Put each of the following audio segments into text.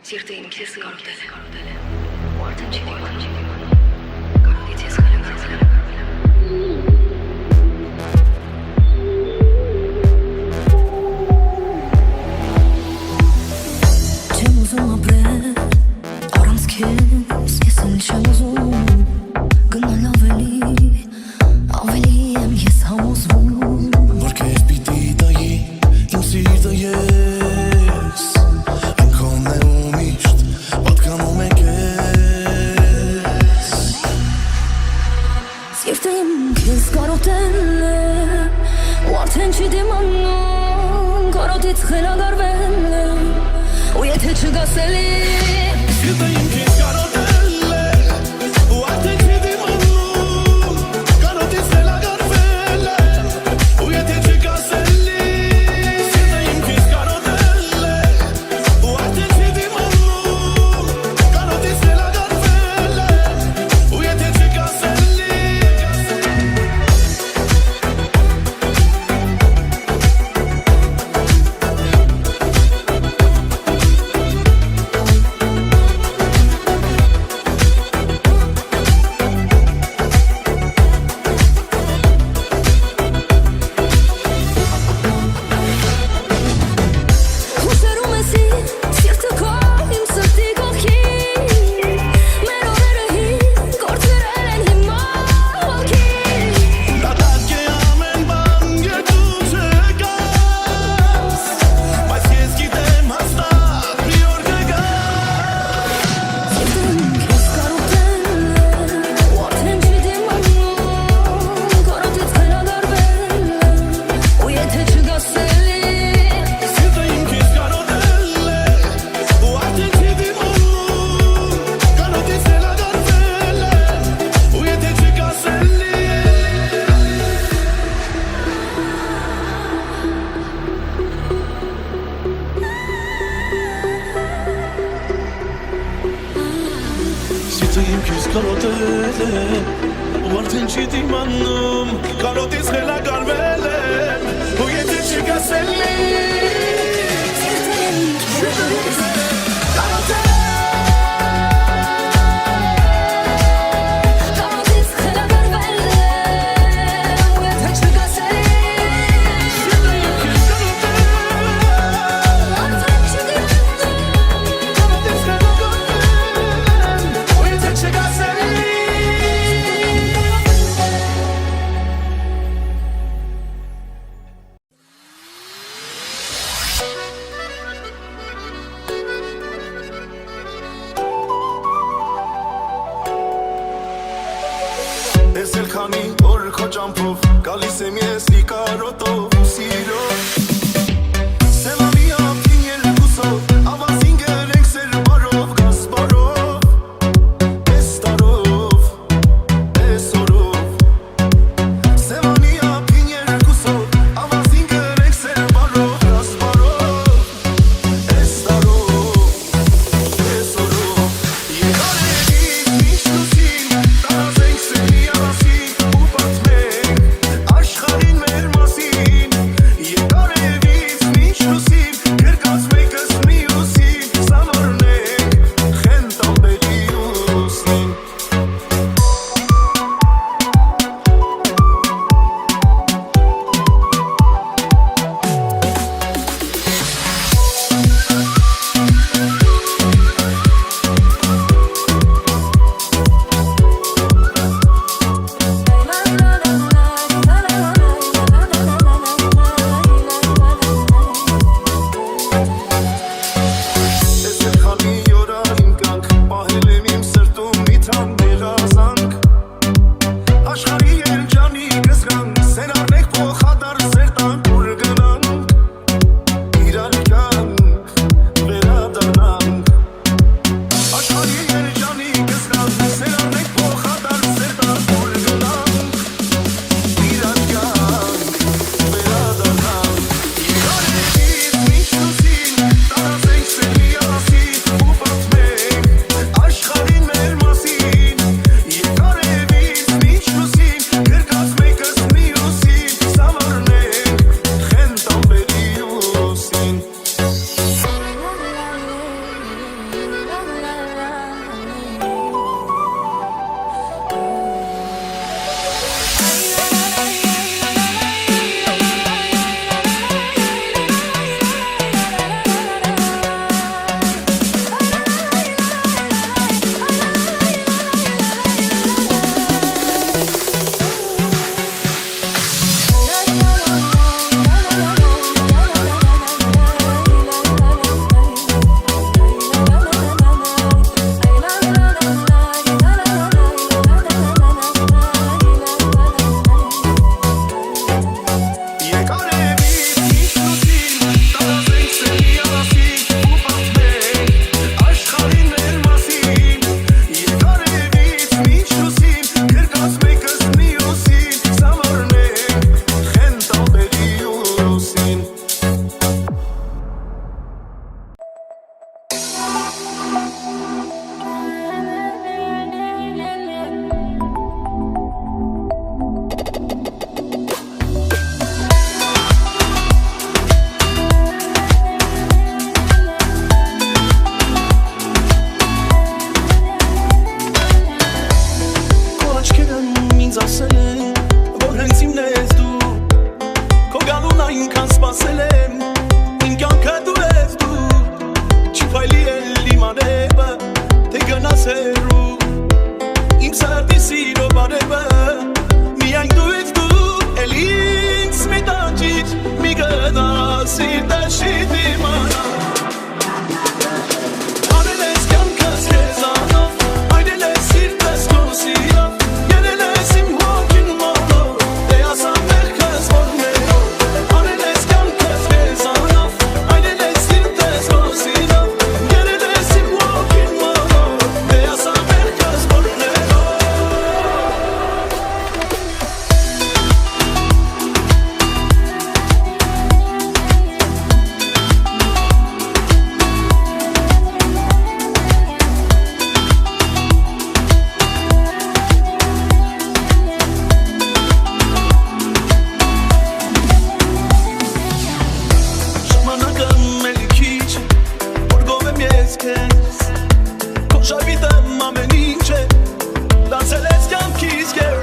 Սիրտը իմ քեզ կարոտել է, ու արդեն չի դիմանում, կարոտից ես խելագարվել եմ։ Չեմ ուզում ապրել, առանց քեզ ես էլ չեմ ուզում գնալ ավելի եմ ես համոզվում, որ քեզ պիտի տայի իմ սիրտը ես այնքան է ու միշտ պատկանում է քեզ սիրտը իմ քեզ կարոտել է, ու արդեն չի դիմանում, կարոտից խելագարվել է, ու եթե չգաս էլի Սիրտը իմ քեզ կարոտել է, ու արդեն չի դիմանում, կարոտից խելագարվել է, ու եթե չգաս էլի Սիրտը իմ քեզ կարոտել է, ու արդեն չի դիմանում, կարոտից խելագարվել է, ու եթե չգաս էլի Հուշերում ես ինձ, սիրտը քո իմ սրտի կողքի Մեր օրերը հին, գործերել են հիմա հոգի Դատակ է ամեն բան, երբ դու չգաս Բայց ես գիտեմ հաստատ մի օր կգաս Սիրտը իմ քեզ կարոտել է, ու արդեն չի դիմանում, կարոտից խելագարվել է, ու եթե չգաս էլի Սիրտը իմ քեզ կարոտել է, ու արդեն չի դիմանում, կարոտից խելագարվել է, ու եթե չգաս էլի Սիրտը իմ քեզ կարոտել է, ու արդեն չի դիմանում, կարոտից խելագարվել է, ու եթե չգաս էլի Սիրտը իմ քեզ կարոտից խելագարվել է, ու եթե չգաս էլի Արդեն չի դիմանում, Կարոտից խելագարվել է, ու եթե չգաս էլի Ես էլ քանի օր քո ճամփով գալիս եմ ես լի կարոտով ու սիրով Սևանի ապին երկուսով ավազին գերենք սեր բարով գաս բարով Ես տարով, ես օրով Սևանի ապին երկուսով ավազին գերենք սեր բարով գաս բարով Ես տարով, ես օրով Եկարեգից միշտ ուսին տարազենք սերի արասի ու պատմենք աշխարհին մեր մասին ասերու Իմ սրտի սիրո բարևը Միայն դու ես դու Էլ ինձ մի տանջիր Մի գնա սիրտը չի դիմանա Արել ես կյանքս քեզանով Այրել ես սիրտս քո սիրով Երել ես իմ հոգին մոլով Դե ասա մեղքս որներով Արել ես կյանքս քեզանով Այրել ես սիրտս քո սիրով Երել ես իմ հոգին մոլով Դե ասա մեղքս որներով Ժամանակն էլ քիչ Որ գովեմ ես քեզ Քո շարվիտեմ ամեն ինչ է Դարձել ես կյանքիս կեր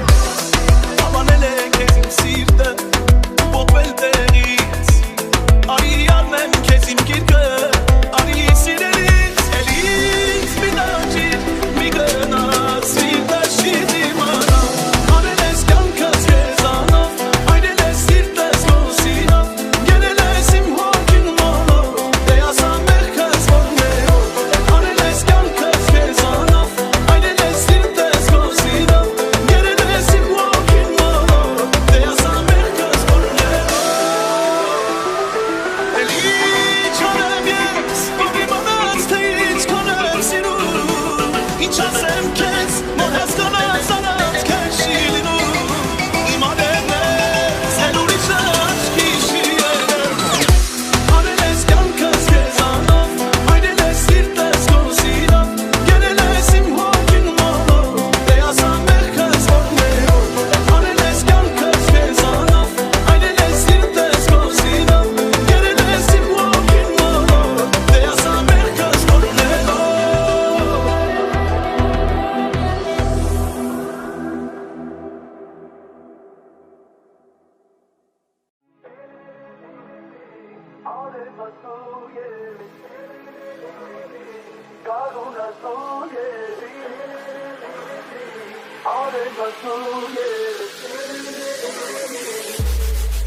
Հավանել է քեզ իմ սիրտը Ոտվել տեղից Արի արնեմ քեզ իմ գիրկը Արի սիրելիս Էլ ինձ մի տանջիր Մի գնա սիրտը չի դիմանա Արել ես կյանքս քեզանով Այրել ես սիրտս քո սիրով Երել ես իմ հոգին մոլով Դե ասա մեղքս որներով Արել ես կյանքս քեզանով Այրել ես սիրտս քո սիրով Երել ես իմ հոգին մոլով Դե ասա մեղքս որներով Էլ ինչ անեմ ես Որ իմանաս թե ինչ քոն եմ սիրում Ինչ ասեմ քեզ Որ հասկանաս անած քեզ չի լինում Իմ անեմ ես Էլ ուրիշ աչքի չի եղել Արել ես կյանքս քեզանով Այրել ես սիրտս քո սիրով Երել ես իմ հոգին մոլով Դե ասա մեղքս որներով Արել ես կյանքս քեզանով Այրել ես սիրտս քո սիրով Երել ես իմ հոգին մոլով Դե ասա մեղքս որներով All